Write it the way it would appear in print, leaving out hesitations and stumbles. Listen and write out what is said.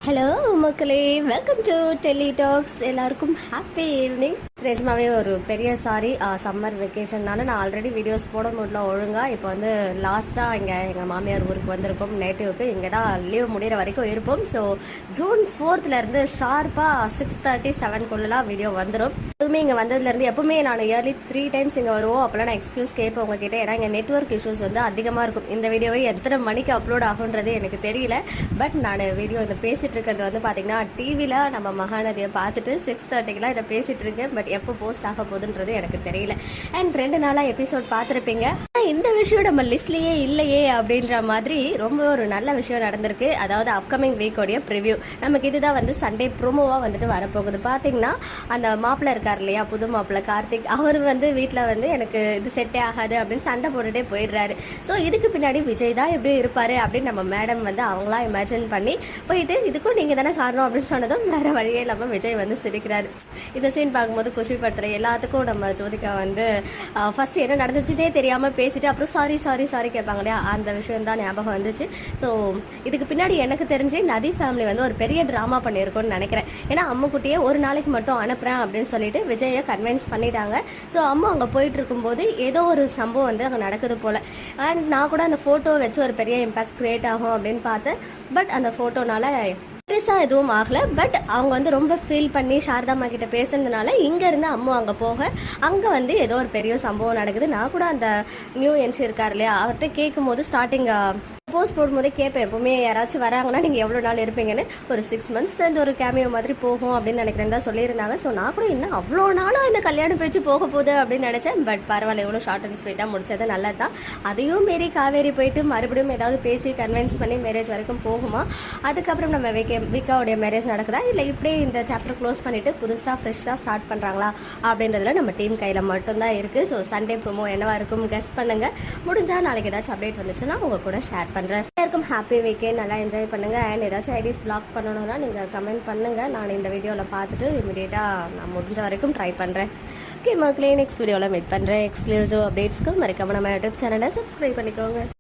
Hello மக்களே, welcome to Delhi tax. எல்லாருக்கும் happy evening. நிஜமாவே ஒரு பெரிய சாரி, சம்மர் வெக்கேஷன்னால நான் ஆல்ரெடி வீடியோஸ் போட முடியல ஒழுங்காக. இப்போ வந்து லாஸ்ட்டாக இங்கே எங்கள் மாமியார் ஊருக்கு வந்திருக்கோம், நேட்டிவ்க்கு. இங்கே தான் லீவ் முடிகிற வரைக்கும் இருப்போம். ஸோ ஜூன் 4th ஷார்ப்பாக 6:30 7 வீடியோ வந்துடும். அதுவுமே இங்கே வந்ததுலேருந்து எப்பவுமே நான் இயர்லி 3 times இங்கே வருவோம். அப்போல்லாம் நான் எக்ஸ்கியூஸ் கேட்பேன் உங்ககிட்ட, ஏன்னா இங்கே நெட்ஒர்க் இஷ்யூஸ் வந்து அதிகமாக இருக்கும். இந்த வீடியோவை எத்தனை மணிக்கு அப்லோட் ஆகுன்றது எனக்கு தெரியல. பட் நான் வீடியோ இதை பேசிகிட்டு இருக்கிறது வந்து பார்த்தீங்கன்னா டிவியில் நம்ம மகாநதியை பார்த்துட்டு 6:30 இதை பேசிகிட்டு இருக்கேன். பட் எப்போ போஸ்ட் ஆக போகுதுன்றது எனக்கு தெரியல. அண்ட் 2 நாளாக எபிசோட் பார்த்துருப்பீங்க. இந்த விஷயம் நம்ம லிஸ்ட்லேயே இல்லையே அப்படின்ற மாதிரி ரொம்ப ஒரு நல்ல விஷயம் நடந்திருக்கு. அதாவது அப்கமிங் வீக்கோடைய ப்ரிவ்யூ. நமக்கு இதுதான் வந்து சண்டே ப்ரோமோவாக வந்துட்டு வரப்போகுது. பார்த்தீங்கன்னா அந்த மாப்பிள்ளை இருக்கார் இல்லையா, புது மாப்பிள்ளை கார்த்திக், அவர் வந்து வீட்டில் வந்து எனக்கு இது செட்டே ஆகாது அப்படின்னு சண்டை போட்டுட்டே போயிடுறாரு. ஸோ இதுக்கு பின்னாடி விஜய் தான் எப்படி இருப்பாரு அப்படின்னு நம்ம மேடம் வந்து அவங்களா இமேஜின் பண்ணி போயிட்டு இதுக்கும் நீங்கள் தானே காரணம் அப்படின்னு சொன்னதும் வேற வழியே இல்லாமல் விஜய் வந்து சிரிக்கிறாரு. இந்த சீன் பார்க்கும்போது குஷிப்படுத்துகிற எல்லாத்துக்கும் நம்ம ஜோதிகா வந்து ஃபர்ஸ்ட் என்ன நடந்துச்சுன்னே தெரியாமல் பேசிட்டு அப்புறம் சாரி கேட்பாங்க இல்லையா, அந்த விஷயம் தான் ஞாபகம் வந்துச்சு. ஸோ இதுக்கு பின்னாடி எனக்கு தெரிஞ்சு நதி ஃபேமிலி வந்து ஒரு பெரிய ட்ராமா பண்ணியிருக்கோன்னு நினைக்கிறேன். ஏன்னா அம்முக்குட்டியே ஒரு நாளைக்கு மட்டும் அனுப்புகிறேன் அப்படின்னு சொல்லிட்டு விஜயை கன்வின்ஸ் பண்ணிட்டாங்க. ஸோ அம்மா அங்கே போயிட்டு இருக்கும்போது ஏதோ ஒரு சம்பவம் வந்து அங்கே நடக்குது போல். அண்ட் நான் கூட அந்த ஃபோட்டோ வச்சு ஒரு பெரிய இம்பாக்ட் கிரியேட் ஆகும் அப்படின்னு பார்த்தேன். பட் அந்த ஃபோட்டோனால பெருசாக எதுவும் ஆகலை. பட் அவங்க வந்து ரொம்ப ஃபீல் பண்ணி சாரதாம்மா கிட்ட பேசுனதுனால இங்கேருந்து அம்மா அங்கே போக அங்கே வந்து ஏதோ ஒரு பெரிய சம்பவம் நடக்குது. நான் கூட அந்த நியூ என்ட்ரி இருக்கார் இல்லையா, அவர்கிட்ட கேட்கும் போது ஸ்டார்டிங் போஸ்ட் போடும்போதே கேட்பேன், எப்பவுமே யாராச்சும் வராங்கன்னா நீங்கள் எவ்வளோ நாள் இருப்பீங்கன்னு. ஒரு 6 months சேர்ந்து ஒரு கேமியோ மாதிரி போகும் அப்படின்னு நினைக்கிறேன் தான் சொல்லியிருந்தாங்க. ஸோ நான் கூட இன்னும் அவ்வளோ நாளும் இந்த கல்யாணம் பேச்சு போக போகுது அப்படின்னு நினச்சேன். பட் பரவாயில்ல, எவ்வளோ ஷார்ட் அண்ட் ஸ்வீட்டாக முடிச்சது நல்லது தான். அதையும் மீறி காவேரி போயிட்டு மறுபடியும் ஏதாவது பேசி கன்வின்ஸ் பண்ணி மேரேஜ் வரைக்கும் போகுமா, அதுக்கப்புறம் நம்ம விக்காவுடைய மேரேஜ் நடக்குதா, இல்லை இப்படியே இந்த சாப்டர் க்ளோஸ் பண்ணிவிட்டு புதுசாக ஃப்ரெஷ்ஷாக ஸ்டார்ட் பண்ணுறாங்களா அப்படின்றதுல நம்ம டீம் கையில் மட்டும்தான் இருக்குது. ஸோ சண்டே ப்ரோமோ என்னவா இருக்கும் கெஸ் பண்ணுங்கள். முடிஞ்சால் நாளைக்கு ஏதாச்சும் அப்டேட் வந்துச்சுன்னா உங்கள் கூட ஷேர் பண்ணுறேன். எல்லாருக்கும் ஹாப்பி வீக்கெண்ட், நல்லா என்ஜாய் பண்ணுங்கள். அண்ட் ஏதாச்சும் ஐடிஸ் பிளாக் பண்ணணும்னா நீங்கள் கமெண்ட் பண்ணுங்கள். நான் இந்த வீடியோவில் பார்த்துட்டு இமீடியட்டாக நான் முடிஞ்ச வரைக்கும் ட்ரை பண்ணுறேன். ஓகே மக்களே, நெக்ஸ்ட் வீடியோவில் மீட் பண்ணுறேன். எக்ஸ்க்ளூசிவ் அப்டேட்ஸ்க்கு மறக்காம நம்ம யூடியூப் சேனலை சப்ஸ்கிரைப் பண்ணிக்கோங்க.